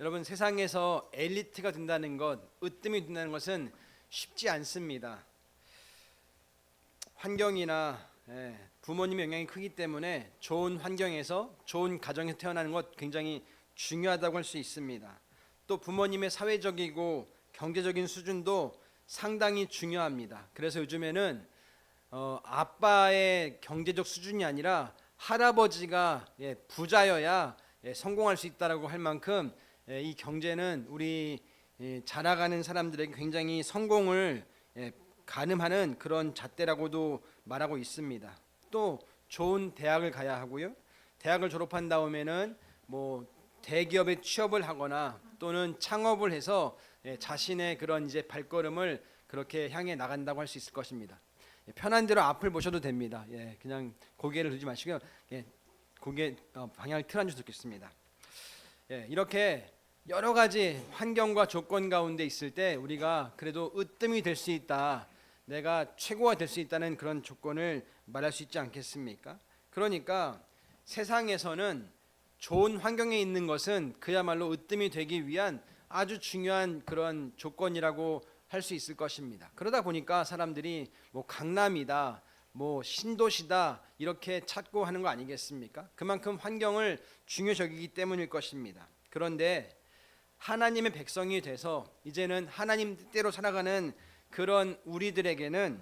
여러분, 세상에서 엘리트가 된다는 것, 으뜸이 된다는 것은 쉽지 않습니다. 환경이나 부모님의 영향이 크기 때문에 좋은 환경에서 좋은 가정에서 태어나는 것 굉장히 중요하다고 할 수 있습니다. 또 부모님의 사회적이고 경제적인 수준도 상당히 중요합니다. 그래서 요즘에는 아빠의 경제적 수준이 아니라 할아버지가 부자여야 성공할 수 있다라고 할 만큼 이 경제는 우리 자라가는 사람들에게 굉장히 성공을 가늠하는 그런 잣대라고도 말하고 있습니다. 또 좋은 대학을 가야 하고요. 대학을 졸업한 다음에는 뭐 대기업에 취업을 하거나 또는 창업을 해서 자신의 그런 이제 발걸음을 그렇게 향해 나간다고 할 수 있을 것입니다. 편한 대로 앞을 보셔도 됩니다. 그냥 고개를 들지 마시고요. 고개 방향을 틀어주셨으면 좋겠습니다. 이렇게 여러 가지 환경과 조건 가운데 있을 때 우리가 그래도 으뜸이 될 수 있다, 내가 최고가 될 수 있다는 그런 조건을 말할 수 있지 않겠습니까? 그러니까 세상에서는 좋은 환경에 있는 것은 그야말로 으뜸이 되기 위한 아주 중요한 그런 조건이라고 할 수 있을 것입니다. 그러다 보니까 사람들이 뭐 강남이다, 뭐 신도시다 이렇게 찾고 하는 거 아니겠습니까? 그만큼 환경을 중요시 여기기 때문일 것입니다. 그런데 하나님의 백성이 돼서 이제는 하나님 뜻대로 살아가는 그런 우리들에게는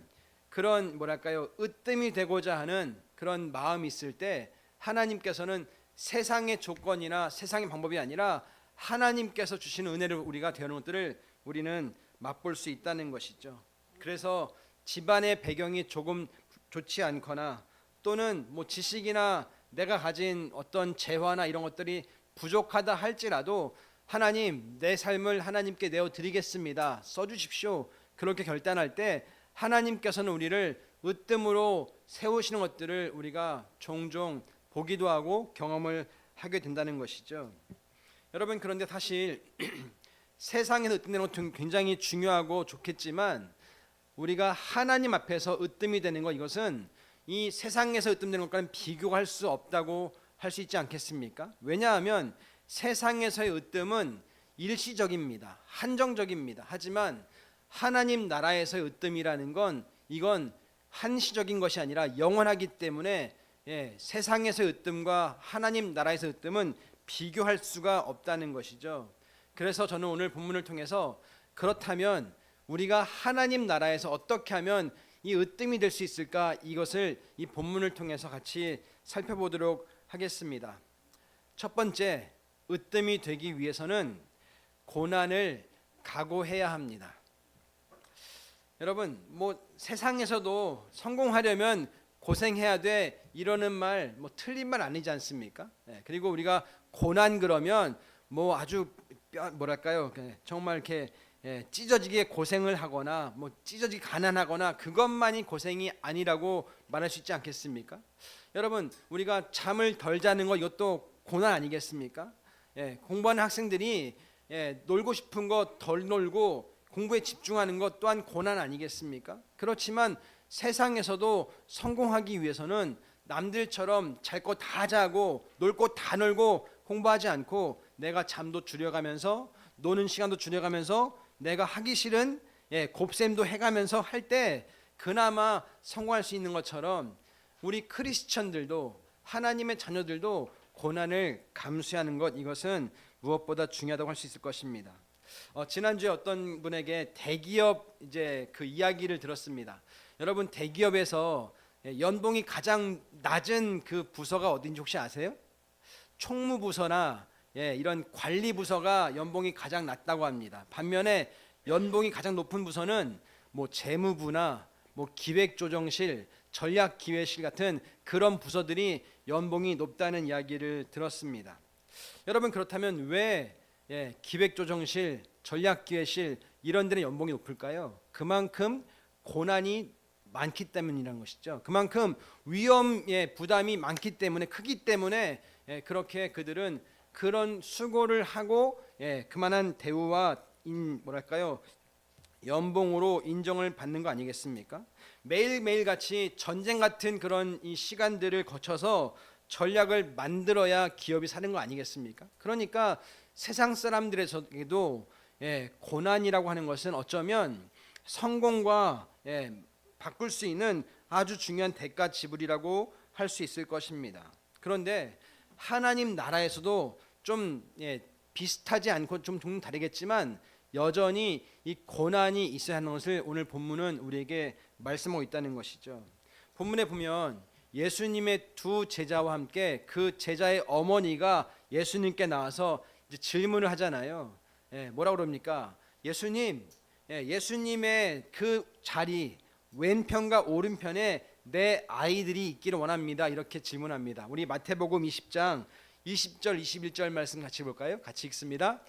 그런 뭐랄까요, 으뜸이 되고자 하는 그런 마음이 있을 때 하나님께서는 세상의 조건이나 세상의 방법이 아니라 하나님께서 주시는 은혜를 우리가 되는 것들을 우리는 맛볼 수 있다는 것이죠. 그래서 집안의 배경이 조금 좋지 않거나 또는 뭐 지식이나 내가 가진 어떤 재화나 이런 것들이 부족하다 할지라도 하나님, 내 삶을 하나님께 내어드리겠습니다, 써주십시오, 그렇게 결단할 때 하나님께서는 우리를 으뜸으로 세우시는 것들을 우리가 종종 보기도 하고 경험을 하게 된다는 것이죠. 여러분, 그런데 사실 세상에서 으뜸되는 것은 굉장히 중요하고 좋겠지만 우리가 하나님 앞에서 으뜸이 되는 것, 이것은 이 세상에서 으뜸되는 것과는 비교할 수 없다고 할 수 있지 않겠습니까? 왜냐하면 세상에서의 으뜸은 일시적입니다. 한정적입니다. 하지만 하나님 나라에서의 으뜸이라는 건 이건 한시적인 것이 아니라 영원하기 때문에 세상에서의 으뜸과 하나님 나라에서의 으뜸은 비교할 수가 없다는 것이죠. 그래서 저는 오늘 본문을 통해서 그렇다면 우리가 하나님 나라에서 어떻게 하면 이 으뜸이 될 수 있을까, 이것을 이 본문을 통해서 같이 살펴보도록 하겠습니다. 첫 번째, 으뜸이 되기 위해서는 고난을 각오해야 합니다. 여러분, 뭐 세상에서도 성공하려면 고생해야 돼 이러는 말 뭐 틀린 말 아니지 않습니까? 그리고 우리가 고난 그러면 뭐 아주 뭐랄까요, 정말 이렇게 찢어지게 고생을 하거나 뭐 찢어지게 가난하거나 그것만이 고생이 아니라고 말할 수 있지 않겠습니까? 여러분, 우리가 잠을 덜 자는 거 이것도 고난 아니겠습니까? 공부하는 학생들이 놀고 싶은 거 덜 놀고 공부에 집중하는 것 또한 고난 아니겠습니까? 그렇지만 세상에서도 성공하기 위해서는 남들처럼 잘 거 다 자고 놀 거 다 놀고 공부하지 않고 내가 잠도 줄여가면서 노는 시간도 줄여가면서 내가 하기 싫은 곱셈도 해가면서 할 때 그나마 성공할 수 있는 것처럼 우리 크리스천들도 하나님의 자녀들도 고난을 감수하는 것, 이것은 무엇보다 중요하다고 할 수 있을 것입니다. 지난주에 어떤 분에게 대기업 이제 그 이야기를 들었습니다. 여러분, 대기업에서 연봉이 가장 낮은 그 부서가 어딘지 혹시 아세요? 총무부서나 이런 관리부서가 연봉이 가장 낮다고 합니다. 반면에 연봉이 가장 높은 부서는 뭐 재무부나 뭐 기획조정실, 전략기획실 같은 그런 부서들이 연봉이 높다는 이야기를 들었습니다. 여러분, 그렇다면 왜 기획조정실, 전략기획실 이런 데는 연봉이 높을까요? 그만큼 고난이 많기 때문이라는 것이죠. 그만큼 위험의 부담이 많기 때문에, 크기 때문에 그렇게 그들은 그런 수고를 하고 그만한 대우와 뭐랄까요, 연봉으로 인정을 받는 거 아니겠습니까? 매일매일 같이 전쟁 같은 그런 이 시간들을 거쳐서 전략을 만들어야 기업이 사는 거 아니겠습니까? 그러니까 세상 사람들에게도 고난이라고 하는 것은 어쩌면 성공과 바꿀 수 있는 아주 중요한 대가 지불이라고 할 수 있을 것입니다. 그런데 하나님 나라에서도 좀 비슷하지 않고 좀 다르겠지만 여전히 이 고난이 있어야 하는 것을 오늘 본문은 우리에게 말씀하고 있다는 것이죠. 본문에 보면 예수님의 두 제자와 함께 그 제자의 어머니가 예수님께 나와서 이제 질문을 하잖아요. 뭐라고 그럽니까? 예수님, 예수님의 그 자리 왼편과 오른편에 내 아이들이 있기를 원합니다. 이렇게 질문합니다. 우리 마태복음 20장 20절 21절 말씀 같이 볼까요? 같이 읽습니다.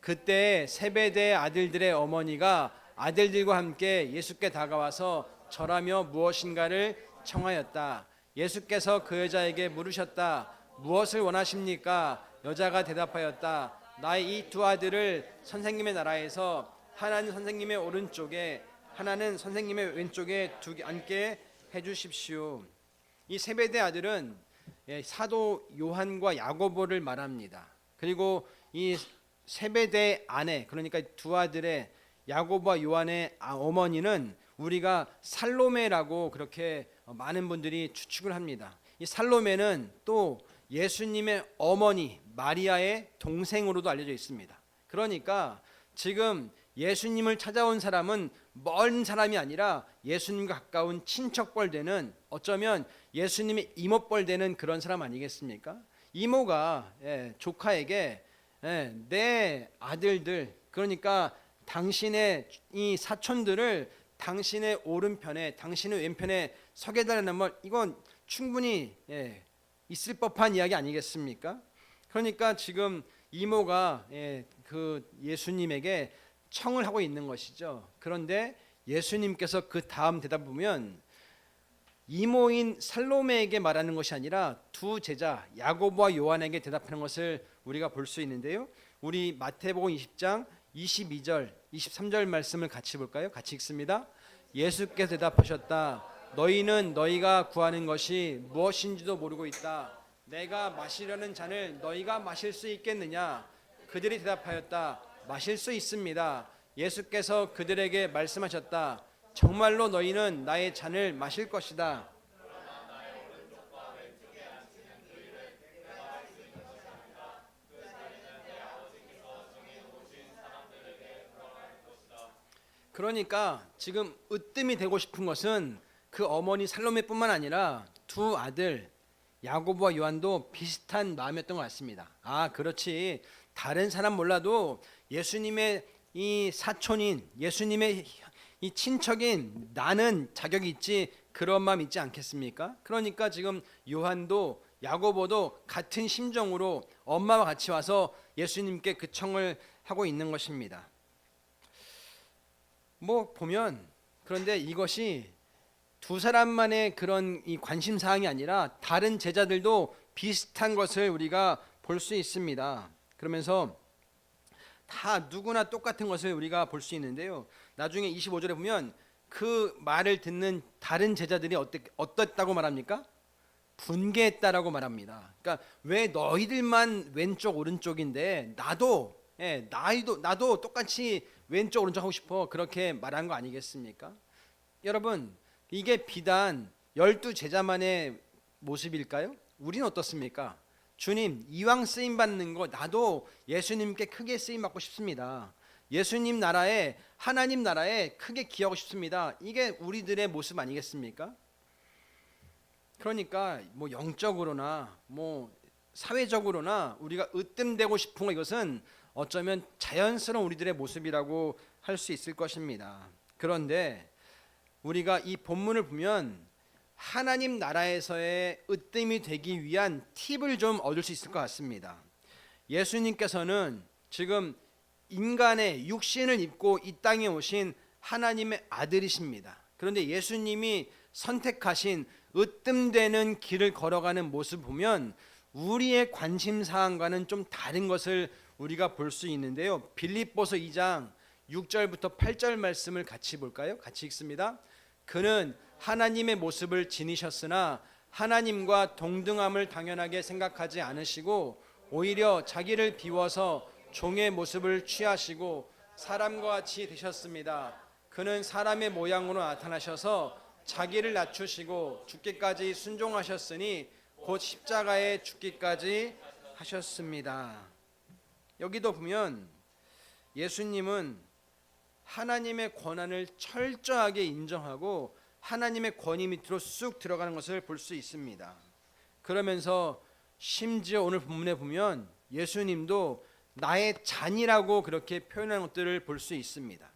그때 세베대 아들들의 어머니가 아들들과 함께 예수께 다가와서 절하며 무엇인가를 청하였다. 예수께서 그 여자에게 물으셨다. 무엇을 원하십니까? 여자가 대답하였다. 나의 이 두 아들을 선생님의 나라에서 하나는 선생님의 오른쪽에 하나는 선생님의 왼쪽에 앉게 해주십시오. 이 세베대 아들은 사도 요한과 야고보를 말합니다. 그리고 이 세베대 아내, 그러니까 두 아들의 야고보와 요한의 어머니는 우리가 살로메라고 그렇게 많은 분들이 추측을 합니다. 이 살로메는 또 예수님의 어머니 마리아의 동생으로도 알려져 있습니다. 그러니까 지금 예수님을 찾아온 사람은 먼 사람이 아니라 예수님과 가까운 친척뻘 되는, 어쩌면 예수님의 이모뻘 되는 그런 사람 아니겠습니까? 이모가 조카에게 내 아들들, 그러니까 당신의 이 사촌들을 당신의 오른편에 당신의 왼편에 서게 달라는 말, 이건 충분히 있을 법한 이야기 아니겠습니까? 그러니까 지금 이모가 그 예수님에게 청을 하고 있는 것이죠. 그런데 예수님께서 그 다음 대답 보면 이모인 살로메에게 말하는 것이 아니라 두 제자 야고보와 요한에게 대답하는 것을 우리가 볼 수 있는데요. 우리 마태복음 20장 22절 23절 말씀을 같이 볼까요? 같이 읽습니다. 예수께서 대답하셨다. 너희는 너희가 구하는 것이 무엇인지도 모르고 있다. 내가 마시려는 잔을 너희가 마실 수 있겠느냐? 그들이 대답하였다. 마실 수 있습니다. 예수께서 그들에게 말씀하셨다. 정말로 너희는 나의 잔을 마실 것이다. 그러니까 지금 으뜸이 되고 싶은 것은 그 어머니 살로메뿐만 아니라 두 아들 야고보와 요한도 비슷한 마음이었던 것 같습니다. 아, 그렇지. 다른 사람 몰라도 예수님의 이 사촌인, 예수님의 이 친척인 나는 자격이 있지, 그런 마음 있지 않겠습니까? 그러니까 지금 요한도 야고보도 같은 심정으로 엄마와 같이 와서 예수님께 그 청을 하고 있는 것입니다. 뭐 보면, 그런데 이것이 두 사람만의 그런 이 관심 사항이 아니라 다른 제자들도 비슷한 것을 우리가 볼 수 있습니다. 그러면서 다 누구나 똑같은 것을 우리가 볼 수 있는데요. 나중에 25절에 보면 그 말을 듣는 다른 제자들이 어떻다고 말합니까? 분개했다라고 말합니다. 그러니까 왜 너희들만 왼쪽 오른쪽인데 나도 똑같이 왼쪽 오른쪽 하고 싶어, 그렇게 말한 거 아니겠습니까? 여러분, 이게 비단 12제자만의 모습일까요? 우리는 어떻습니까? 주님, 이왕 쓰임 받는 거 나도 예수님께 크게 쓰임 받고 싶습니다. 예수님 나라에, 하나님 나라에 크게 기여하고 싶습니다. 이게 우리들의 모습 아니겠습니까? 그러니까 뭐 영적으로나 뭐 사회적으로나 우리가 으뜸되고 싶은 거, 이것은 어쩌면 자연스러운 우리들의 모습이라고 할 수 있을 것입니다. 그런데 우리가 이 본문을 보면 하나님 나라에서의 으뜸이 되기 위한 팁을 좀 얻을 수 있을 것 같습니다. 예수님께서는 지금 인간의 육신을 입고 이 땅에 오신 하나님의 아들이십니다. 그런데 예수님이 선택하신 으뜸되는 길을 걸어가는 모습 보면 우리의 관심사항과는 좀 다른 것을 우리가 볼 수 있는데요. 빌립보서 2장 6절부터 8절 말씀을 같이 볼까요? 같이 읽습니다. 그는 하나님의 모습을 지니셨으나 하나님과 동등함을 당연하게 생각하지 않으시고 오히려 자기를 비워서 종의 모습을 취하시고 사람과 같이 되셨습니다. 그는 사람의 모양으로 나타나셔서 자기를 낮추시고 죽기까지 순종하셨으니 곧 십자가에 죽기까지 하셨습니다. 여기도 보면 예수님은 하나님의 권한을 철저하게 인정하고 하나님의 권위 밑으로 쑥 들어가는 것을 볼 수 있습니다. 그러면서 심지어 오늘 본문에 보면 예수님도 나의 잔이라고 그렇게 표현하는 것들을 볼 수 있습니다.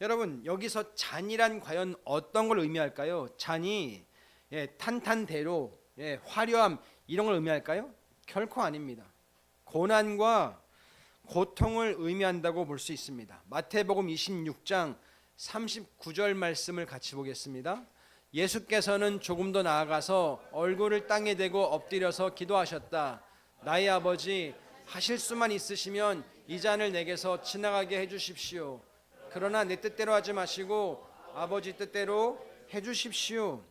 여러분, 여기서 잔이란 과연 어떤 걸 의미할까요? 잔이 탄탄대로, 화려함 이런 걸 의미할까요? 결코 아닙니다. 고난과 고통을 의미한다고 볼 수 있습니다. 마태복음 26장 39절 말씀을 같이 보겠습니다. 예수께서는 조금 더 나아가서 얼굴을 땅에 대고 엎드려서 기도하셨다. 나의 아버지, 하실 수만 있으시면 이 잔을 내게서 지나가게 해주십시오. 그러나 내 뜻대로 하지 마시고 아버지 뜻대로 해주십시오.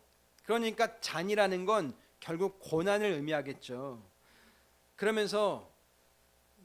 그러니까 잔이라는 건 결국 고난을 의미하겠죠. 그러면서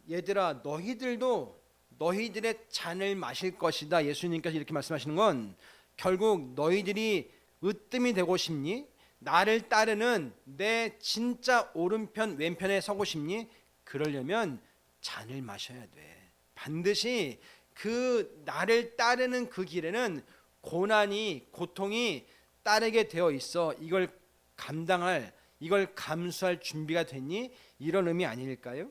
얘들아, 너희들도 너희들의 잔을 마실 것이다. 예수님께서 이렇게 말씀하시는 건 결국 너희들이 으뜸이 되고 싶니? 나를 따르는 내 진짜 오른편 왼편에 서고 싶니? 그러려면 잔을 마셔야 돼. 반드시 그 나를 따르는 그 길에는 고난이, 고통이 따르게 되어 있어. 이걸 감당할, 이걸 감수할 준비가 됐니? 이런 의미 아닐까요?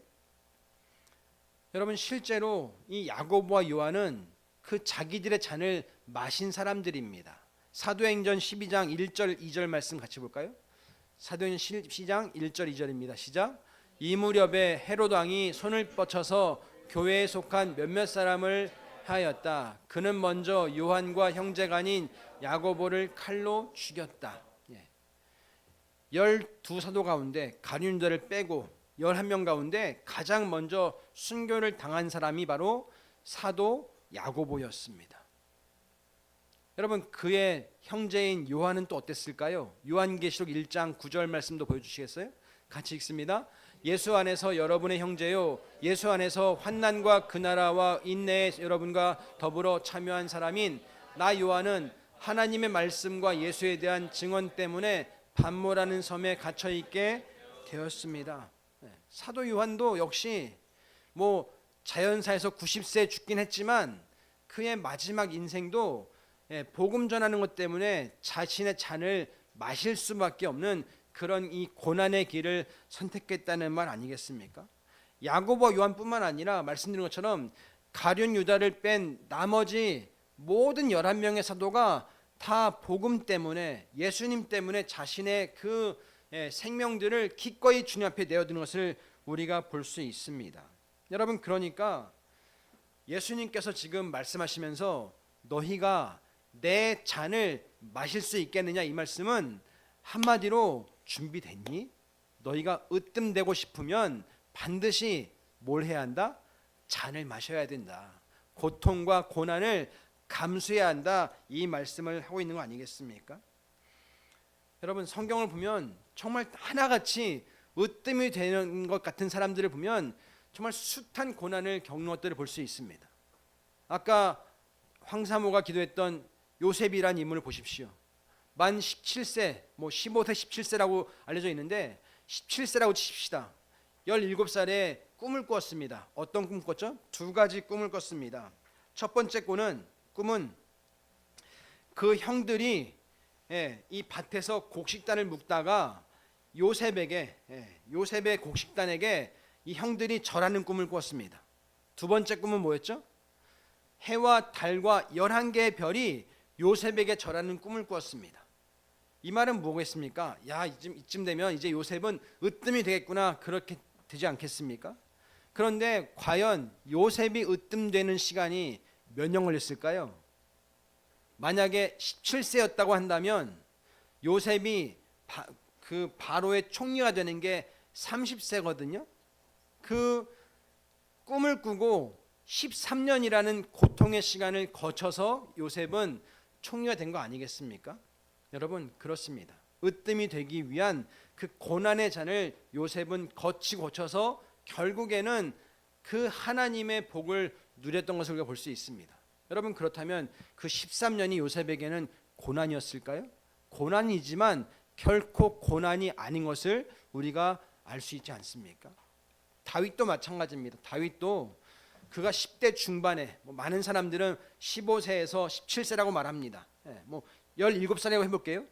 여러분, 실제로 이 야고보와 요한은 그 자기들의 잔을 마신 사람들입니다. 사도행전 12장 1절 2절 말씀 같이 볼까요? 사도행전 12장 1절 2절입니다. 시작. 이 무렵에 헤롯 왕이 손을 뻗쳐서 교회에 속한 몇몇 사람을 하였다. 그는 먼저 요한과 형제가 아닌 야고보를 칼로 죽였다. 12사도 가운데 가룟유다를 빼고 11명 가운데 가장 먼저 순교를 당한 사람이 바로 사도 야고보였습니다. 여러분, 그의 형제인 요한은 또 어땠을까요? 요한계시록 1장 9절 말씀도 보여주시겠어요? 같이 읽습니다. 예수 안에서 여러분의 형제요, 예수 안에서 환난과 그 나라와 인내에 여러분과 더불어 참여한 사람인 나 요한은 하나님의 말씀과 예수에 대한 증언 때문에 반모라는 섬에 갇혀 있게 되었습니다. 사도 요한도 역시 자연사에서 90세에 죽긴 했지만 그의 마지막 인생도 복음 전하는 것 때문에 자신의 잔을 마실 수밖에 없는 그런 이 고난의 길을 선택했다는 말 아니겠습니까? 야고보와 요한뿐만 아니라 말씀드린 것처럼 가룟 유다를 뺀 나머지 모든 11명의 사도가 다 복음 때문에, 예수님 때문에 자신의 그 생명들을 기꺼이 주님 앞에 내어드는 것을 우리가 볼 수 있습니다. 여러분, 그러니까 예수님께서 지금 말씀하시면서 너희가 내 잔을 마실 수 있겠느냐, 이 말씀은 한마디로 준비됐니? 너희가 으뜸되고 싶으면 반드시 뭘 해야 한다? 잔을 마셔야 된다. 고통과 고난을 감수해야 한다. 이 말씀을 하고 있는 거 아니겠습니까? 여러분, 성경을 보면 정말 하나같이 으뜸이 되는 것 같은 사람들을 보면 정말 숱한 고난을 겪는 것들을 볼 수 있습니다. 아까 황사모가 기도했던 요셉이라는 인물을 보십시오. 만 17세, 15세, 17세라고 알려져 있는데 17세라고 칩시다. 17살에 꿈을 꿨습니다. 어떤 꿈 꿨죠? 두 가지 꿈을 꿨습니다. 첫 번째 꿈은 그 형들이 이 밭에서 곡식단을 묵다가 요셉의 곡식단에게 이 형들이 절하는 꿈을 꿨습니다. 두 번째 꿈은 뭐였죠? 해와 달과 11개의 별이 요셉에게 절하는 꿈을 꿨습니다. 이 말은 뭐겠습니까? 이쯤 되면 이제 요셉은 으뜸이 되겠구나, 그렇게 되지 않겠습니까? 그런데 과연 요셉이 으뜸되는 시간이 몇 년 걸렸을까요? 만약에 17세였다고 한다면 요셉이 그 바로의 총리가 되는 게 30세거든요. 그 꿈을 꾸고 13년이라는 고통의 시간을 거쳐서 요셉은 총리가 된 거 아니겠습니까? 여러분, 그렇습니다. 으뜸이 되기 위한 그 고난의 잔을 요셉은 거쳐서 결국에는 그 하나님의 복을 누렸던 것을 우리가 볼 수 있습니다. 여러분, 그렇다면 그 13년이 요셉에게는 고난이었을까요? 고난이지만 결코 고난이 아닌 것을 우리가 알 수 있지 않습니까? 다윗도 마찬가지입니다. 다윗도 그가 10대 중반에, 많은 사람들은 15세에서 17세라고 말합니다. 17살이라고 해볼게요.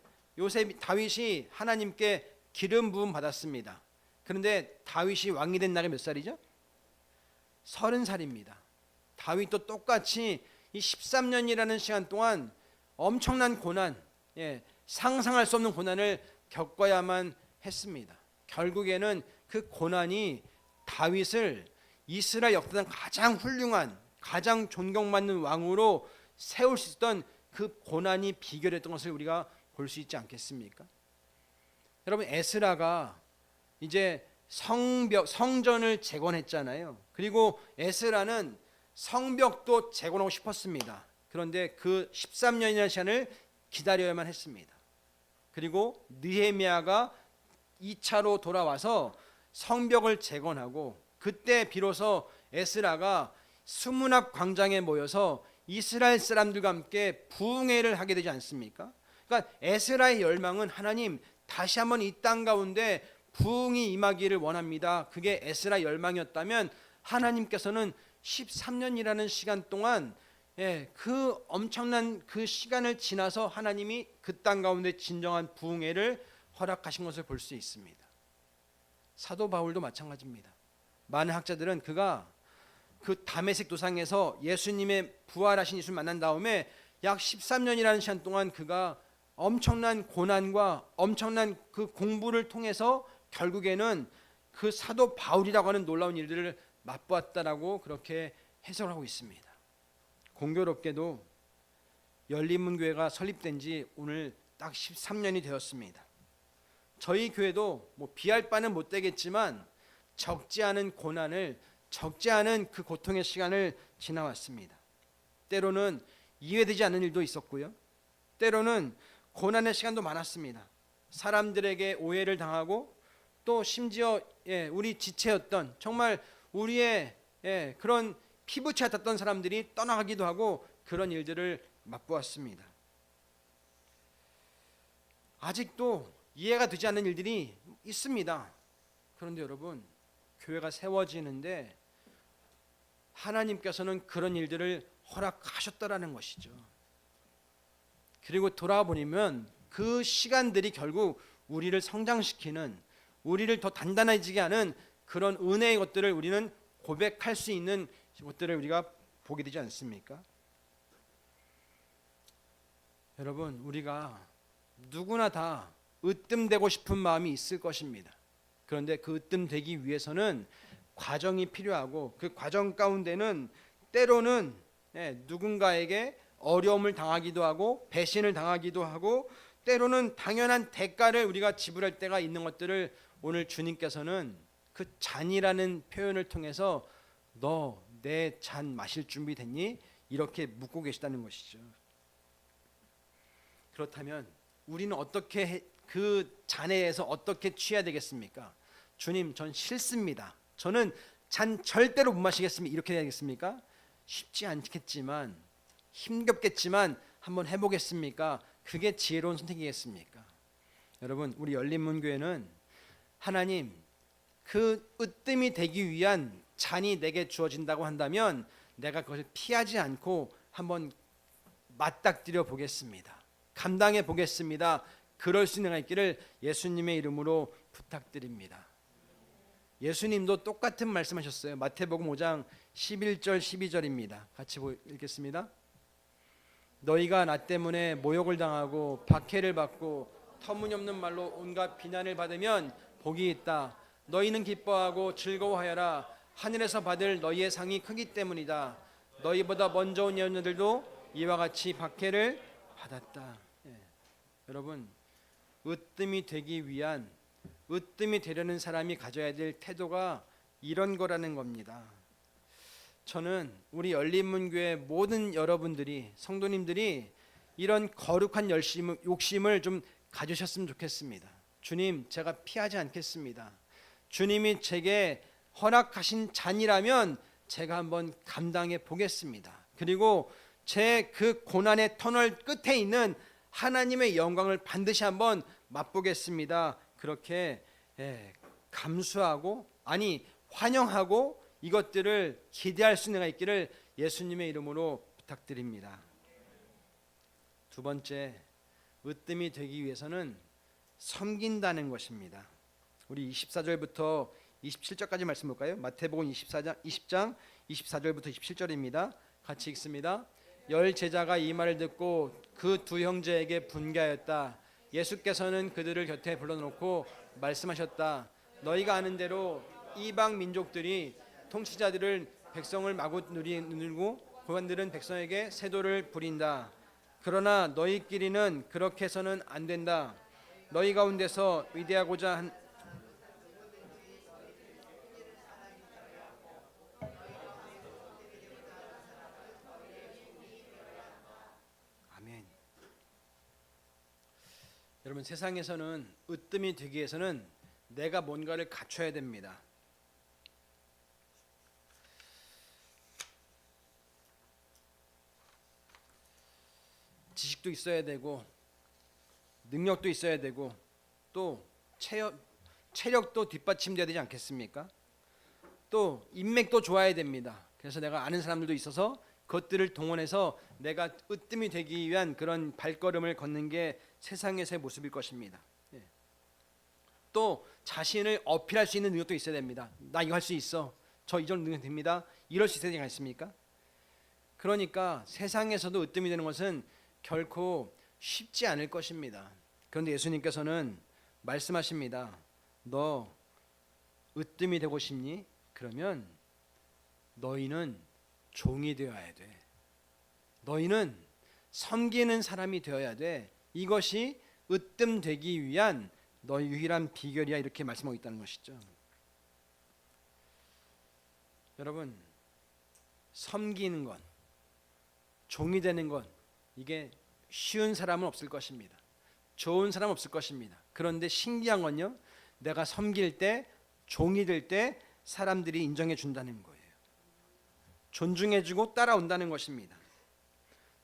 다윗이 하나님께 기름 부음 받았습니다. 그런데 다윗이 왕이 된 날이 몇 살이죠? 30살입니다. 다윗도 똑같이 이 13년이라는 시간 동안 엄청난 고난, 상상할 수 없는 고난을 겪어야만 했습니다. 결국에는 그 고난이 다윗을 이스라엘 역사상 가장 훌륭한, 가장 존경받는 왕으로 세울 수 있었던 그 고난이 비결했던 것을 우리가 볼 수 있지 않겠습니까? 여러분, 에스라가 이제 성전을 재건했잖아요. 그리고 에스라는 성벽도 재건하고 싶었습니다. 그런데 그 13년이라는 시간을 기다려야만 했습니다. 그리고 느헤미야가 2차로 돌아와서 성벽을 재건하고, 그때 비로소 에스라가 수문학 광장에 모여서 이스라엘 사람들과 함께 부흥회를 하게 되지 않습니까? 그러니까 에스라의 열망은 하나님, 다시 한번 이 땅 가운데 부흥이 임하기를 원합니다. 그게 에스라 열망이었다면 하나님께서는 13년이라는 시간 동안 그 엄청난 그 시간을 지나서 하나님이 그 땅 가운데 진정한 부흥회를 허락하신 것을 볼 수 있습니다. 사도 바울도 마찬가지입니다. 많은 학자들은 그가 그 다메섹 도상에서 예수님의 부활하신 예수를 만난 다음에 약 13년이라는 시간 동안 그가 엄청난 고난과 엄청난 그 공부를 통해서 결국에는 그 사도 바울이라고 하는 놀라운 일들을 맛보았다라고 그렇게 해석을 하고 있습니다. 공교롭게도 열린문교회가 설립된 지 오늘 딱 13년이 되었습니다. 저희 교회도 비할 바는 못 되겠지만 적지 않은 고난을, 적지 않은 그 고통의 시간을 지나왔습니다. 때로는 이해되지 않는 일도 있었고요, 때로는 고난의 시간도 많았습니다. 사람들에게 오해를 당하고, 또 심지어 우리 지체였던, 정말 우리의 그런 피부치 같았던 사람들이 떠나가기도 하고, 그런 일들을 맛보았습니다. 아직도 이해가 되지 않는 일들이 있습니다. 그런데 여러분, 교회가 세워지는데 하나님께서는 그런 일들을 허락하셨다라는 것이죠. 그리고 돌아보면 그 시간들이 결국 우리를 성장시키는, 우리를 더 단단해지게 하는 그런 은혜의 것들을 우리는 고백할 수 있는 것들을 우리가 보게 되지 않습니까? 여러분, 우리가 누구나 다 으뜸되고 싶은 마음이 있을 것입니다. 그런데 그 으뜸되기 위해서는 과정이 필요하고, 그 과정 가운데는 때로는 누군가에게 어려움을 당하기도 하고, 배신을 당하기도 하고, 때로는 당연한 대가를 우리가 지불할 때가 있는 것들을 오늘 주님께서는 그 잔이라는 표현을 통해서 너 내 잔 마실 준비 됐니? 이렇게 묻고 계시다는 것이죠. 그렇다면 우리는 어떻게 그 잔에서 어떻게 취해야 되겠습니까? 주님, 전 싫습니다. 저는 잔 절대로 못 마시겠습니다. 이렇게 해야겠습니까? 쉽지 않겠지만, 힘겹겠지만 한번 해보겠습니까? 그게 지혜로운 선택이겠습니까? 여러분, 우리 열린문교회는 하나님, 그 으뜸이 되기 위한 잔이 내게 주어진다고 한다면 내가 그것을 피하지 않고 한번 맞닥뜨려 보겠습니다. 감당해 보겠습니다. 그럴 수 있는 있기를 예수님의 이름으로 부탁드립니다. 예수님도 똑같은 말씀하셨어요. 마태복음 5장 11절 12절입니다. 같이 읽겠습니다. 너희가 나 때문에 모욕을 당하고 박해를 받고 터무니없는 말로 온갖 비난을 받으면 복이 있다. 너희는 기뻐하고 즐거워하여라. 하늘에서 받을 너희의 상이 크기 때문이다. 너희보다 먼저 온 예언자들도 이와 같이 박해를 받았다. 여러분, 으뜸이 되기 위한, 으뜸이 되려는 사람이 가져야 될 태도가 이런 거라는 겁니다. 저는 우리 열린문교회 모든 여러분들이, 성도님들이 이런 거룩한 욕심을 좀 가지셨으면 좋겠습니다. 주님, 제가 피하지 않겠습니다. 주님이 제게 허락하신 잔이라면 제가 한번 감당해 보겠습니다. 그리고 제 그 고난의 터널 끝에 있는 하나님의 영광을 반드시 한번 맛보겠습니다. 그렇게 감수하고 환영하고 이것들을 기대할 수 있는 가 있기를 예수님의 이름으로 부탁드립니다. 두 번째, 으뜸이 되기 위해서는 섬긴다는 것입니다. 우리 24절부터 27절까지 말씀 볼까요? 마태복음 20장 24절부터 27절입니다. 같이 읽습니다. 열 제자가 이 말을 듣고 그 두 형제에게 분개하였다. 예수께서는 그들을 곁에 불러놓고 말씀하셨다. 너희가 아는 대로 이방 민족들이 통치자들을 백성을 마구 누르고 고관들은 백성에게 세도를 부린다. 그러나 너희끼리는 그렇게 해서는 안 된다. 너희 가운데서 위대하고자 한 아멘. 여러분, 세상에서는 으뜸이 되기 위해서는 내가 뭔가를 갖춰야 됩니다. 지식도 있어야 되고 능력도 있어야 되고 또 체력도 뒷받침돼야 되지 않겠습니까? 또 인맥도 좋아야 됩니다. 그래서 내가 아는 사람들도 있어서 그것들을 동원해서 내가 으뜸이 되기 위한 그런 발걸음을 걷는 게 세상에서의 모습일 것입니다. 또 자신을 어필할 수 있는 능력도 있어야 됩니다. 나 이거 할 수 있어. 저 이 정도 능력 됩니다. 이럴 수 있어야 되지 않습니까? 그러니까 세상에서도 으뜸이 되는 것은 결코 쉽지 않을 것입니다. 그런데 예수님께서는 말씀하십니다. 너 으뜸이 되고 싶니? 그러면 너희는 종이 되어야 돼. 너희는 섬기는 사람이 되어야 돼. 이것이 으뜸 되기 위한 너희 유일한 비결이야. 이렇게 말씀하고 있다는 것이죠. 여러분, 섬기는 것, 종이 되는 것, 이게 쉬운 사람은 없을 것입니다. 좋은 사람은 없을 것입니다. 그런데 신기한 건요, 내가 섬길 때, 종이 될 때 사람들이 인정해 준다는 거예요. 존중해주고 따라온다는 것입니다.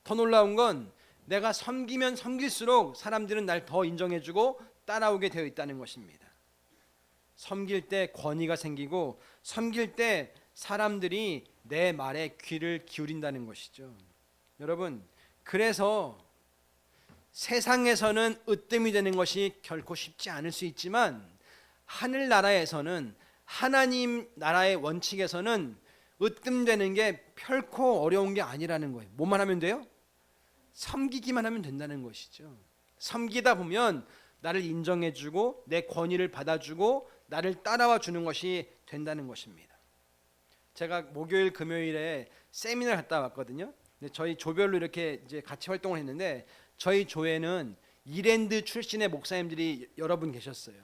더 놀라운 건 내가 섬기면 섬길수록 사람들은 날 더 인정해주고 따라오게 되어 있다는 것입니다. 섬길 때 권위가 생기고 섬길 때 사람들이 내 말에 귀를 기울인다는 것이죠. 여러분, 그래서 세상에서는 으뜸이 되는 것이 결코 쉽지 않을 수 있지만 하늘나라에서는, 하나님 나라의 원칙에서는 으뜸되는 게 결코 어려운 게 아니라는 거예요. 뭐만 하면 돼요? 섬기기만 하면 된다는 것이죠. 섬기다 보면 나를 인정해주고 내 권위를 받아주고 나를 따라와 주는 것이 된다는 것입니다. 제가 목요일 금요일에 세미나를 갔다 왔거든요. 근데 저희 조별로 이렇게 이제 같이 활동을 했는데 저희 조에는 이랜드 출신의 목사님들이 여러 분 계셨어요.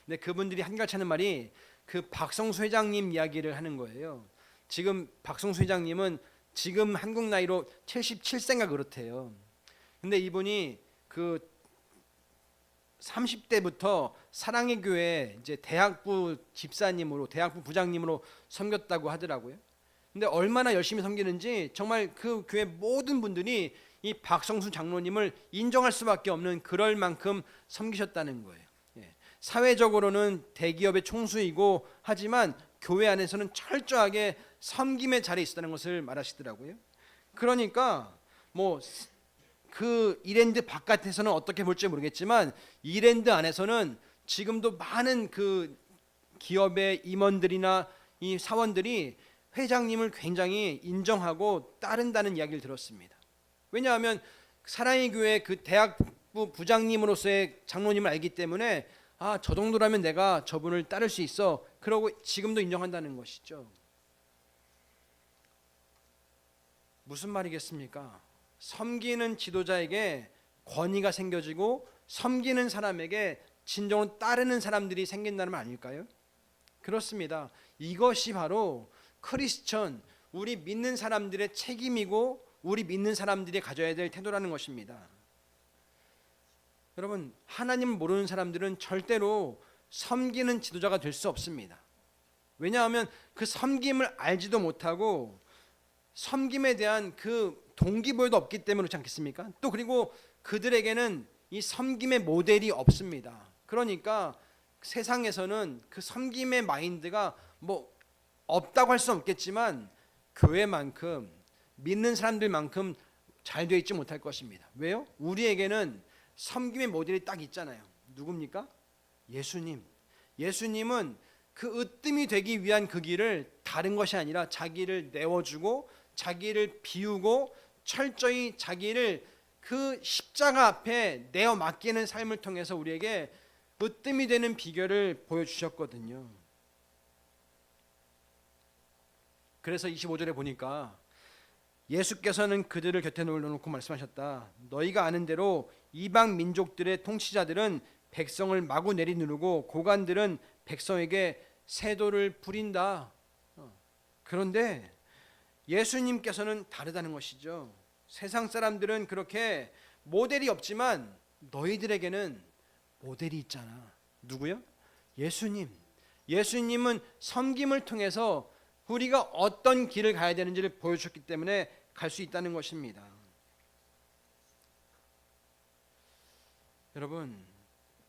근데 그분들이 한결같이 하는 말이 그 박성수 회장님 이야기를 하는 거예요. 지금 박성수 회장님은 지금 한국 나이로 77세인가 그렇대요. 근데 이분이 그 30대부터 사랑의 교회 이제 대학부 집사님으로, 대학부 부장님으로 섬겼다고 하더라고요. 근데 얼마나 열심히 섬기는지 정말 그 교회 모든 분들이 이 박성수 장로님을 인정할 수밖에 없는, 그럴 만큼 섬기셨다는 거예요. 사회적으로는 대기업의 총수이고 하지만 교회 안에서는 철저하게 섬김의 자리에 있었다는 것을 말하시더라고요. 그러니까 뭐 그 이랜드 바깥에서는 어떻게 볼지 모르겠지만 이랜드 안에서는 지금도 많은 그 기업의 임원들이나 이 사원들이 회장님을 굉장히 인정하고 따른다는 이야기를 들었습니다. 왜냐하면 사랑의 교회 그 대학부 부장님으로서의 장로님을 알기 때문에 저 정도라면 내가 저분을 따를 수 있어. 그러고 지금도 인정한다는 것이죠. 무슨 말이겠습니까? 섬기는 지도자에게 권위가 생겨지고 섬기는 사람에게 진정으로 따르는 사람들이 생긴다는 말 아닐까요? 그렇습니다. 이것이 바로 크리스천, 우리 믿는 사람들의 책임이고 우리 믿는 사람들이 가져야 될 태도라는 것입니다. 여러분, 하나님을 모르는 사람들은 절대로 섬기는 지도자가 될 수 없습니다. 왜냐하면 그 섬김을 알지도 못하고 섬김에 대한 그 동기부여도 없기 때문에 그렇지 않겠습니까? 또 그리고 그들에게는 이 섬김의 모델이 없습니다. 그러니까 세상에서는 그 섬김의 마인드가 뭐 없다고 할 수는 없겠지만 교회만큼 믿는 사람들만큼 잘 되어 있지 못할 것입니다. 왜요? 우리에게는 섬김의 모델이 딱 있잖아요. 누굽니까? 예수님. 예수님은 그 으뜸이 되기 위한 그 길을 다른 것이 아니라 자기를 내어주고 자기를 비우고 철저히 자기를 그 십자가 앞에 내어 맡기는 삶을 통해서 우리에게 으뜸이 되는 비결을 보여주셨거든요. 그래서 25절에 보니까 예수께서는 그들을 곁에 놓고 말씀하셨다. 너희가 아는 대로 이방 민족들의 통치자들은 백성을 마구 내리누르고 고관들은 백성에게 세도를 부린다. 그런데 예수님께서는 다르다는 것이죠. 세상 사람들은 그렇게 모델이 없지만 너희들에게는 모델이 있잖아. 누구요? 예수님. 예수님은 섬김을 통해서 우리가 어떤 길을 가야 되는지를 보여주셨기 때문에 갈 수 있다는 것입니다. 여러분,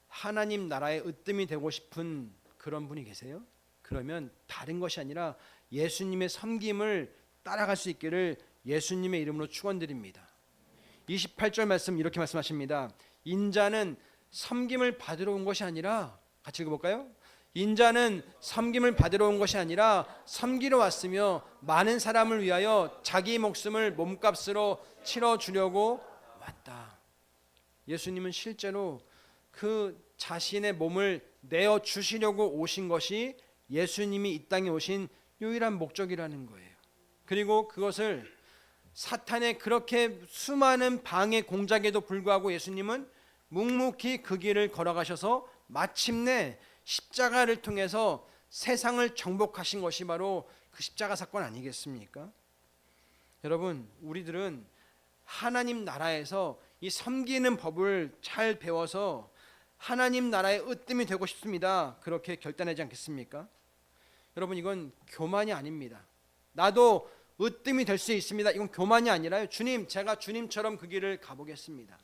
하나님 나라의 으뜸이 되고 싶은 그런 분이 계세요? 그러면 다른 것이 아니라 예수님의 섬김을 따라갈 수 있기를 예수님의 이름으로 축원드립니다. 28절 말씀 이렇게 말씀하십니다. 인자는 섬김을 받으러 온 것이 아니라, 같이 읽어볼까요? 인자는 섬김을 받으러 온 것이 아니라 섬기러 왔으며 많은 사람을 위하여 자기 목숨을 몸값으로 치러주려고 왔다. 예수님은 실제로 그 자신의 몸을 내어주시려고 오신 것이 예수님이 이 땅에 오신 유일한 목적이라는 거예요. 그리고 그것을 사탄의 그렇게 수많은 방해 공작에도 불구하고 예수님은 묵묵히 그 길을 걸어가셔서 마침내 십자가를 통해서 세상을 정복하신 것이 바로 그 십자가 사건 아니겠습니까? 여러분, 우리들은 하나님 나라에서 이 섬기는 법을 잘 배워서 하나님 나라의 으뜸이 되고 싶습니다. 그렇게 결단하지 않겠습니까? 여러분, 이건 교만이 아닙니다. 나도 으뜸이 될 수 있습니다. 이건 교만이 아니라요. 주님, 제가 주님처럼 그 길을 가보겠습니다.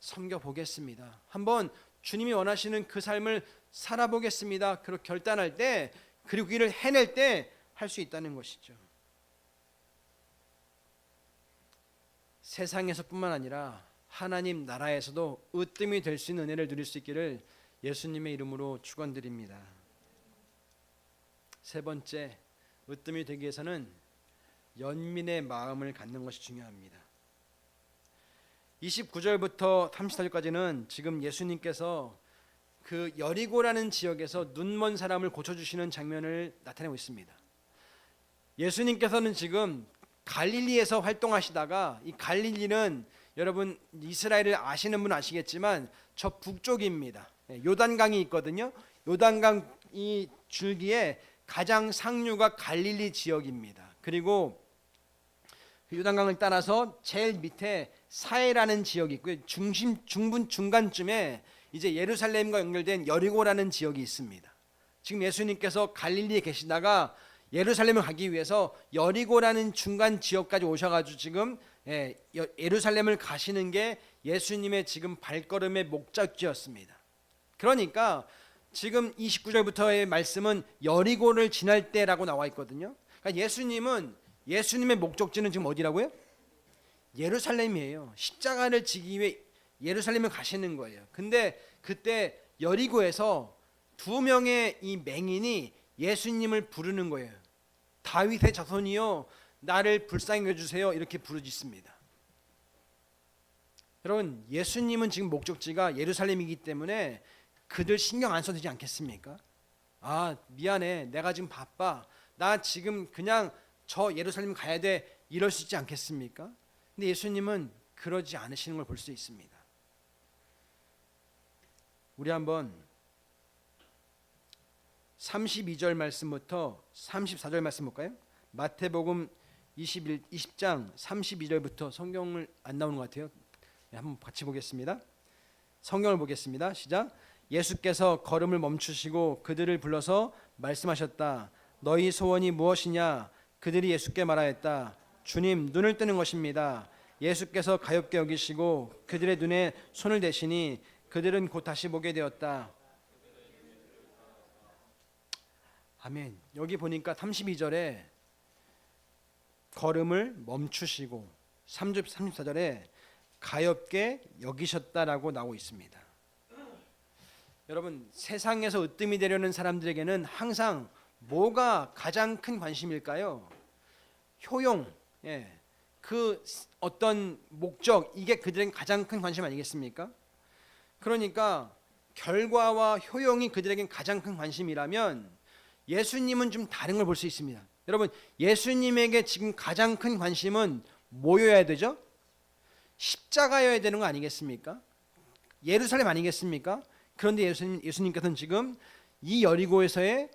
섬겨보겠습니다. 한번 주님이 원하시는 그 삶을 살아보겠습니다. 그렇게 결단할 때, 그리고 그 일을 해낼 때 할 수 있다는 것이죠. 세상에서뿐만 아니라 하나님 나라에서도 으뜸이 될 수 있는 은혜를 누릴 수 있기를 예수님의 이름으로 축원드립니다. 세 번째, 으뜸이 되기 위해서는 연민의 마음을 갖는 것이 중요합니다. 29절부터 34절까지는 지금 예수님께서 그 여리고라는 지역에서 눈먼 사람을 고쳐주시는 장면을 나타내고 있습니다. 예수님께서는 지금 갈릴리에서 활동하시다가, 이 갈릴리는 여러분 이스라엘을 아시는 분 아시겠지만 저 북쪽입니다. 요단강이 있거든요. 요단강 이 줄기에 가장 상류가 갈릴리 지역입니다. 그리고 요단강을 따라서 제일 밑에 사해라는 지역이 있고요. 중분 중간쯤에 이제 예루살렘과 연결된 여리고라는 지역이 있습니다. 지금 예수님께서 갈릴리에 계시다가 예루살렘을 가기 위해서 여리고라는 중간 지역까지 오셔가지고 지금 예루살렘을 가시는 게 예수님의 지금 발걸음의 목적지였습니다. 그러니까 지금 29절부터의 말씀은 여리고를 지날 때라고 나와 있거든요. 그러니까 예수님의 목적지는 지금 어디라고요? 예루살렘이에요. 십자가를 지기 위해 예루살렘을 가시는 거예요. 근데 그때 여리고에서 두 명의 이 맹인이 예수님을 부르는 거예요. 다윗의 자손이여 나를 불쌍히 여주세요. 이렇게 부르짖습니다. 여러분, 예수님은 지금 목적지가 예루살렘이기 때문에 그들 신경 안 써도 되지 않겠습니까? 아, 미안해, 내가 지금 바빠, 나 지금 그냥 저 예루살렘 가야 돼, 이럴 수 있지 않겠습니까? 근데 예수님은 그러지 않으시는 걸 볼 수 있습니다. 우리 한번 32절 말씀부터 34절 말씀 볼까요? 마태복음 20장 32절부터 성경을 안 나오는 것 같아요. 한번 같이 보겠습니다. 성경을 보겠습니다. 시작. 예수께서 걸음을 멈추시고 그들을 불러서 말씀하셨다. 너희 소원이 무엇이냐? 그들이 예수께 말하였다. 주님, 눈을 뜨는 것입니다. 예수께서 가엾게 여기시고 그들의 눈에 손을 대시니 그들은 곧 다시 보게 되었다. 아멘. 여기 보니까 32절에 걸음을 멈추시고 34절에 가엾게 여기셨다라고 나오고 있습니다. 여러분, 세상에서 으뜸이 되려는 사람들에게는 항상 뭐가 가장 큰 관심일까요? 효용, 그 어떤 목적, 이게 그들에게 가장 큰 관심 아니겠습니까? 그러니까 결과와 효용이 그들에겐 가장 큰 관심이라면 예수님은 좀 다른 걸 볼 수 있습니다. 여러분, 예수님에게 지금 가장 큰 관심은 뭐여야 되죠? 십자가여야 되는 거 아니겠습니까? 예루살렘 아니겠습니까? 그런데 예수님께서는 지금 이 여리고에서의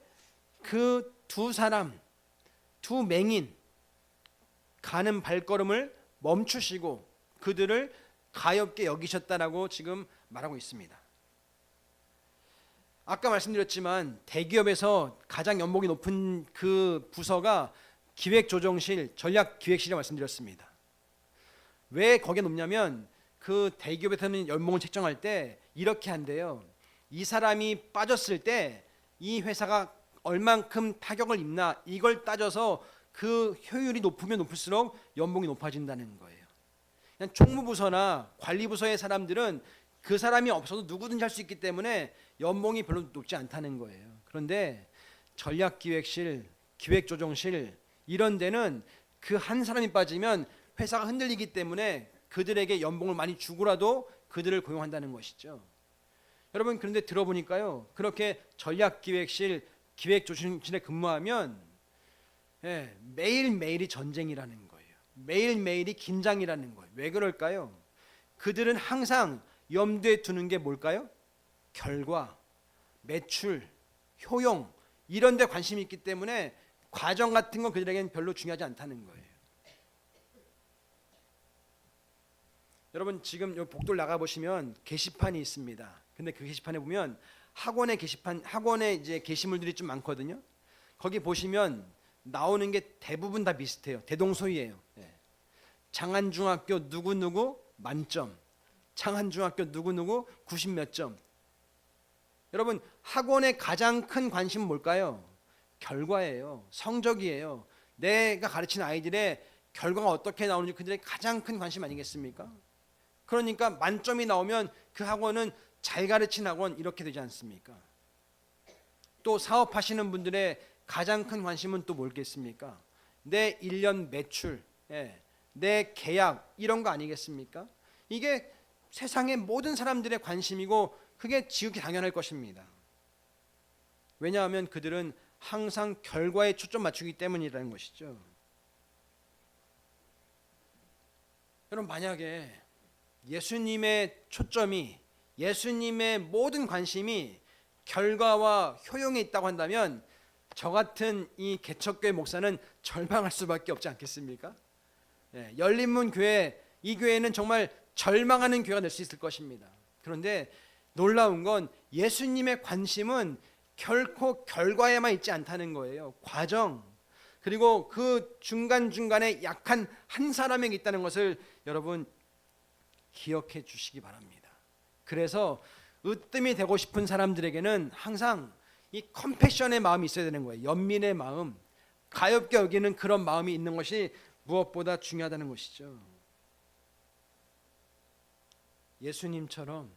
그 두 사람, 두 맹인 가는 발걸음을 멈추시고 그들을 가엾게 여기셨다라고 지금 말하고 있습니다. 아까 말씀드렸지만 대기업에서 가장 연봉이 높은 그 부서가 기획조정실, 전략기획실이라고 말씀드렸습니다. 왜 거기에 높냐면 그 대기업에서는 연봉을 책정할 때 이렇게 한대요. 이 사람이 빠졌을 때 이 회사가 얼만큼 타격을 입나 이걸 따져서 그 효율이 높으면 높을수록 연봉이 높아진다는 거예요. 그냥 총무부서나 관리부서의 사람들은 그 사람이 없어도 누구든지 할 수 있기 때문에 연봉이 별로 높지 않다는 거예요. 그런데 전략기획실, 기획조정실 이런 데는 그 한 사람이 빠지면 회사가 흔들리기 때문에 그들에게 연봉을 많이 주고라도 그들을 고용한다는 것이죠. 여러분, 그런데 들어보니까요, 그렇게 전략기획실, 기획조정실에 근무하면 매일매일이 전쟁이라는 거예요. 매일매일이 긴장이라는 거예요. 왜 그럴까요? 그들은 항상 염두에 두는 게 뭘까요? 결과, 매출, 효용 이런 데 관심이 있기 때문에 과정 같은 건 그들에게는 별로 중요하지 않다는 거예요. 여러분, 지금 여기 복도를 나가 보시면 게시판이 있습니다. 근데 그 게시판에 보면 학원의 게시판, 학원에 이제 게시물들이 좀 많거든요. 거기 보시면 나오는 게 대부분 다 비슷해요. 대동소이해요. 장안중학교 누구누구 만점, 장안중학교 누구누구 90 몇 점. 여러분, 학원의 가장 큰 관심은 뭘까요? 결과예요. 성적이에요. 내가 가르치는 아이들의 결과가 어떻게 나오는지 그들의 가장 큰 관심 아니겠습니까? 그러니까 만점이 나오면 그 학원은 잘 가르친 학원 이렇게 되지 않습니까? 또 사업하시는 분들의 가장 큰 관심은 또 뭐겠습니까? 내 1년 매출, 내 계약 이런 거 아니겠습니까? 이게 세상의 모든 사람들의 관심이고 그게 지극히 당연할 것입니다. 왜냐하면 그들은 항상 결과에 초점 맞추기 때문이라는 것이죠. 여러분, 만약에 예수님의 초점이, 예수님의 모든 관심이 결과와 효용에 있다고 한다면 저 같은 이 개척교회 목사는 절망할 수밖에 없지 않겠습니까? 열린문 교회, 이 교회는 정말 절망하는 교회가 될 수 있을 것입니다. 그런데 놀라운 건 예수님의 관심은 결코 결과에만 있지 않다는 거예요. 과정, 그리고 그 중간중간에 약한 한 사람에게 있다는 것을 여러분 기억해 주시기 바랍니다. 그래서 으뜸이 되고 싶은 사람들에게는 항상 이 컴패션의 마음이 있어야 되는 거예요. 연민의 마음, 가엾게 여기는 그런 마음이 있는 것이 무엇보다 중요하다는 것이죠. 예수님처럼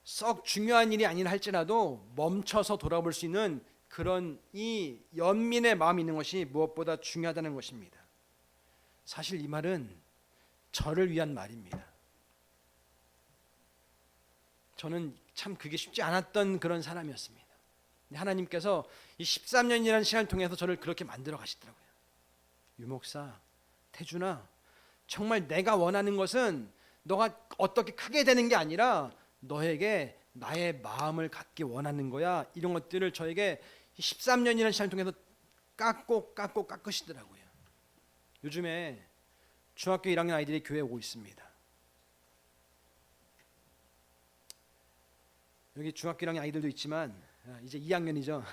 썩 중요한 일이 아니라 할지라도 멈춰서 돌아볼 수 있는 그런 이 연민의 마음이 있는 것이 무엇보다 중요하다는 것입니다. 사실 이 말은 저를 위한 말입니다. 저는 참 그게 쉽지 않았던 그런 사람이었습니다. 하나님께서 이 13년이라는 시간을 통해서 저를 그렇게 만들어 가시더라고요. 유목사, 태준아, 정말 내가 원하는 것은 너가 어떻게 크게 되는 게 아니라 너에게 나의 마음을 갖기 원하는 거야. 이런 것들을 저에게 13년이라는 시간을 통해서 깎으시더라고요. 요즘에 중학교 1학년 아이들이 교회에 오고 있습니다. 여기 중학교 1학년 아이들도 있지만 이제 2학년이죠.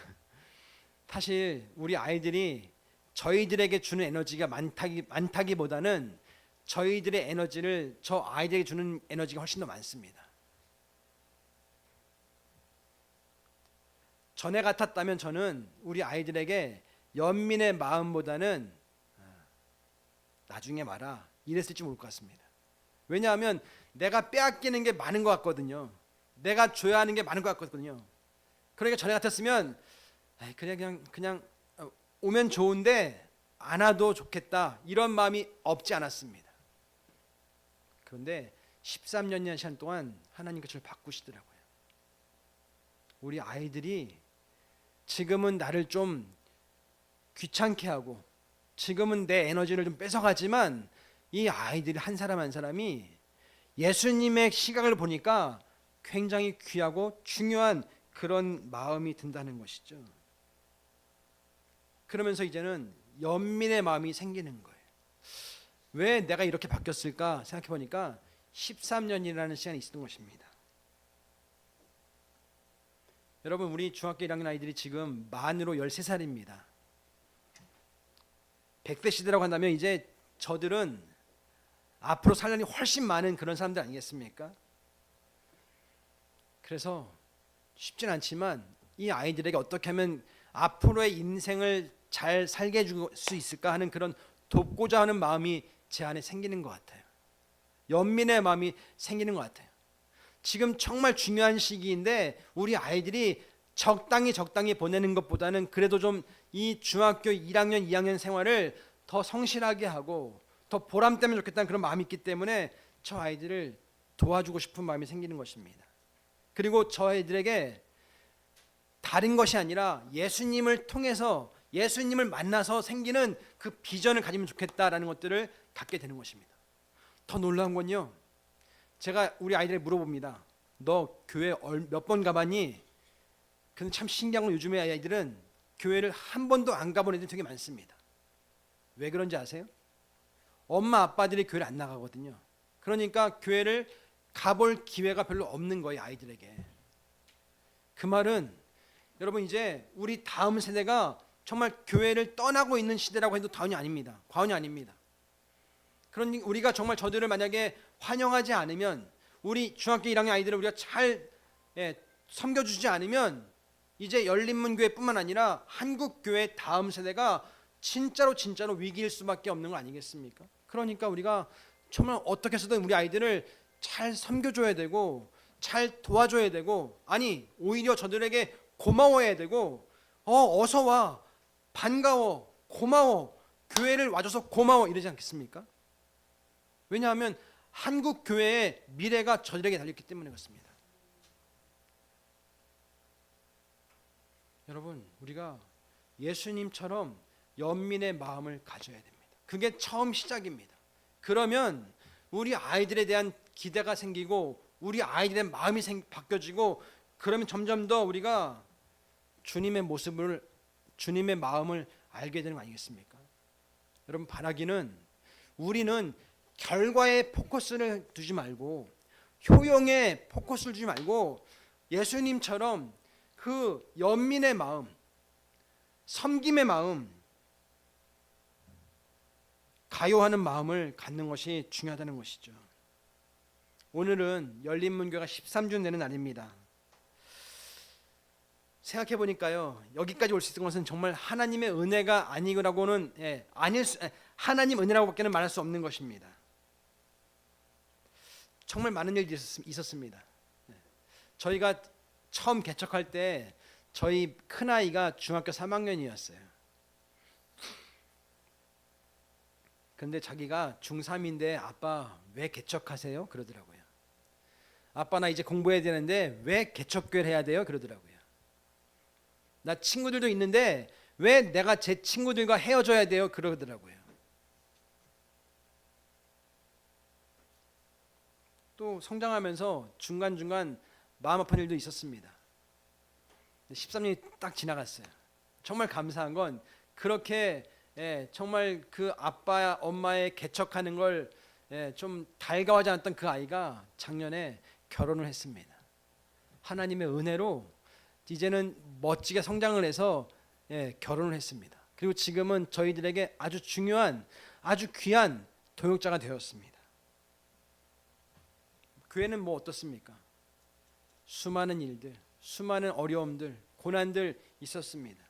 사실 우리 아이들이 저희들에게 주는 에너지가 많다기보다는 저희들의 에너지를 저 아이들에게 주는 에너지가 훨씬 더 많습니다. 전에 같았다면 저는 우리 아이들에게 연민의 마음보다는 나중에 말아 이랬을지 모를 것 같습니다. 왜냐하면 내가 빼앗기는 게 많은 것 같거든요. 내가 줘야 하는 게 많은 것 같거든요. 그러니까 전에 같았으면 그냥 오면 좋은데 안 와도 좋겠다 이런 마음이 없지 않았습니다. 그런데 13년이라는 시간 동안 하나님께서 저를 바꾸시더라고요. 우리 아이들이 지금은 나를 좀 귀찮게 하고 지금은 내 에너지를 좀 뺏어가지만 이 아이들이 한 사람 한 사람이 예수님의 시각을 보니까 굉장히 귀하고 중요한 그런 마음이 든다는 것이죠. 그러면서 이제는 연민의 마음이 생기는 거예요. 왜 내가 이렇게 바뀌었을까 생각해 보니까 13년이라는 시간이 있었던 것입니다. 여러분, 우리 중학교 1학년 아이들이 지금 만으로 13살입니다. 100대 시대라고 한다면 이제 저들은 앞으로 살 년이 훨씬 많은 그런 사람들 아니겠습니까? 그래서 쉽진 않지만 이 아이들에게 어떻게 하면 앞으로의 인생을 잘 살게 해줄 수 있을까 하는 그런 돕고자 하는 마음이 제 안에 생기는 것 같아요. 연민의 마음이 생기는 것 같아요. 지금 정말 중요한 시기인데 우리 아이들이 적당히 보내는 것보다는 그래도 좀 이 중학교 1학년, 2학년 생활을 더 성실하게 하고 더 보람되면 좋겠다는 그런 마음이 있기 때문에 저 아이들을 도와주고 싶은 마음이 생기는 것입니다. 그리고 저 아이들에게 다른 것이 아니라 예수님을 통해서 예수님을 만나서 생기는 그 비전을 가지면 좋겠다라는 것들을 갖게 되는 것입니다. 더 놀라운 건요, 제가 우리 아이들에게 물어봅니다. 너 교회 몇 번 가봤니? 근데 참 신기한 건 요즘에 아이들은 교회를 한 번도 안 가본 애들이 되게 많습니다. 왜 그런지 아세요? 엄마 아빠들이 교회를 안 나가거든요. 그러니까 교회를 가볼 기회가 별로 없는 거예요, 아이들에게. 그 말은 여러분, 이제 우리 다음 세대가 정말 교회를 떠나고 있는 시대라고 해도 과언이 아닙니다. 그러니 우리가 정말 저들을 만약에 환영하지 않으면, 우리 중학교 1학년 아이들을 우리가 잘 섬겨주지 않으면 이제 열린문교회뿐만 아니라 한국교회 다음 세대가 진짜로 위기일 수밖에 없는 거 아니겠습니까? 그러니까 우리가 정말 어떻게 해서든 우리 아이들을 잘 섬겨줘야 되고 잘 도와줘야 되고, 아니 오히려 저들에게 고마워해야 되고, 어서 와, 반가워, 고마워, 교회를 와줘서 고마워 이러지 않겠습니까? 왜냐하면 한국 교회의 미래가 저들에게 달렸기 때문에 그렇습니다. 여러분, 우리가 예수님처럼 연민의 마음을 가져야 됩니다. 그게 처음 시작입니다. 그러면 우리 아이들에 대한 기대가 생기고 우리 아이들의 마음이 바뀌어지고, 그러면 점점 더 우리가 주님의 모습을, 주님의 마음을 알게 되는 거 아니겠습니까? 여러분, 바라기는 우리는 결과에 포커스를 두지 말고 효용에 포커스를 두지 말고 예수님처럼 그 연민의 마음, 섬김의 마음, 가요하는 마음을 갖는 것이 중요하다는 것이죠. 오늘은 열린문교가 13주 되는 날입니다. 생각해 보니까요, 여기까지 올 수 있는 것은 정말 하나님의 은혜가 아니라고는 하나님 은혜라고밖에는 말할 수 없는 것입니다. 정말 많은 일들이 있었습니다. 저희가 처음 개척할 때 저희 큰아이가 중학교 3학년이었어요. 근데 자기가 중3인데 아빠 왜 개척하세요? 그러더라고요. 아빠 나 이제 공부해야 되는데 왜 개척교회를 해야 돼요? 그러더라고요. 나 친구들도 있는데 왜 내가 제 친구들과 헤어져야 돼요? 그러더라고요. 또 성장하면서 중간중간 마음 아픈 일도 있었습니다. 13년이 딱 지나갔어요. 정말 감사한 건 그렇게 정말 그 아빠 엄마의 개척하는 걸 좀 달가워하지 않았던 그 아이가 작년에 결혼을 했습니다. 하나님의 은혜로 이제는 멋지게 성장을 해서 결혼을 했습니다. 그리고 지금은 저희들에게 아주 중요한, 아주 귀한 동역자가 되었습니다. 교회는 뭐 어떻습니까? 수많은 일들, 수많은 어려움들, 고난들 있었습니다.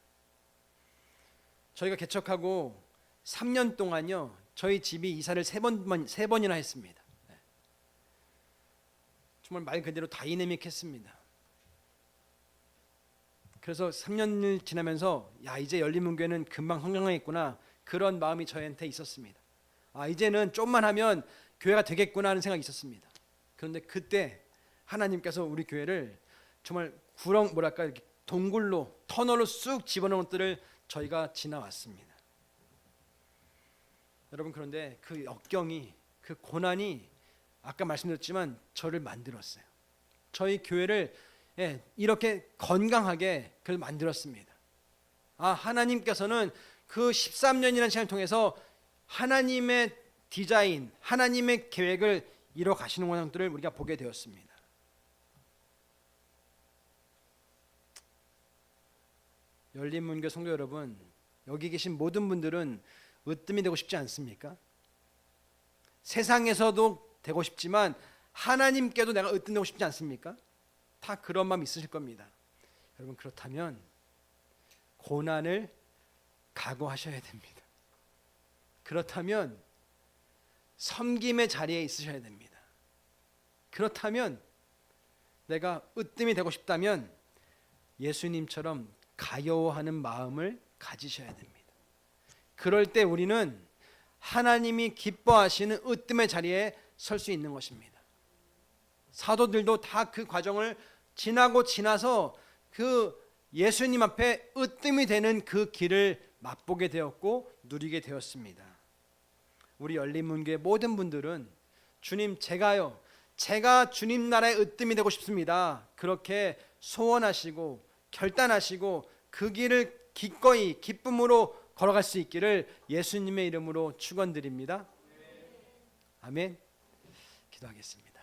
저희가 개척하고 3년 동안요, 저희 집이 이사를 세 번이나 했습니다. 정말 말 그대로 다이내믹했습니다. 그래서 3년을 지나면서 이제 열린문교회는 금방 성장하겠구나, 그런 마음이 저희한테 있었습니다. 이제는 좀만 하면 교회가 되겠구나 하는 생각이 있었습니다. 그런데 그때 하나님께서 우리 교회를 정말 이렇게 동굴로, 터널로 쑥 집어넣은 것들을 저희가 지나왔습니다. 여러분, 그런데 그 역경이, 그 고난이 아까 말씀드렸지만 저를 만들었어요. 저희 교회를 이렇게 건강하게 그걸 만들었습니다. 하나님께서는 그 13년이라는 시간을 통해서 하나님의 디자인, 하나님의 계획을 이뤄 가시는 것들을 우리가 보게 되었습니다. 열린문교 성도 여러분, 여기 계신 모든 분들은 으뜸이 되고 싶지 않습니까? 세상에서도 되고 싶지만 하나님께도 내가 으뜸되고 싶지 않습니까? 다 그런 마음 있으실 겁니다. 여러분, 그렇다면 고난을 각오하셔야 됩니다. 그렇다면 섬김의 자리에 있으셔야 됩니다. 그렇다면 내가 으뜸이 되고 싶다면 예수님처럼 가여워하는 마음을 가지셔야 됩니다. 그럴 때 우리는 하나님이 기뻐하시는 으뜸의 자리에 설 수 있는 것입니다. 사도들도 다 그 과정을 지나고 지나서 그 예수님 앞에 으뜸이 되는 그 길을 맛보게 되었고 누리게 되었습니다. 우리 열린문교의 모든 분들은 주님, 제가 주님 나라의 으뜸이 되고 싶습니다, 그렇게 소원하시고 결단하시고 그 길을 기꺼이 기쁨으로 걸어갈 수 있기를 예수님의 이름으로 축원드립니다. 아멘. 기도하겠습니다.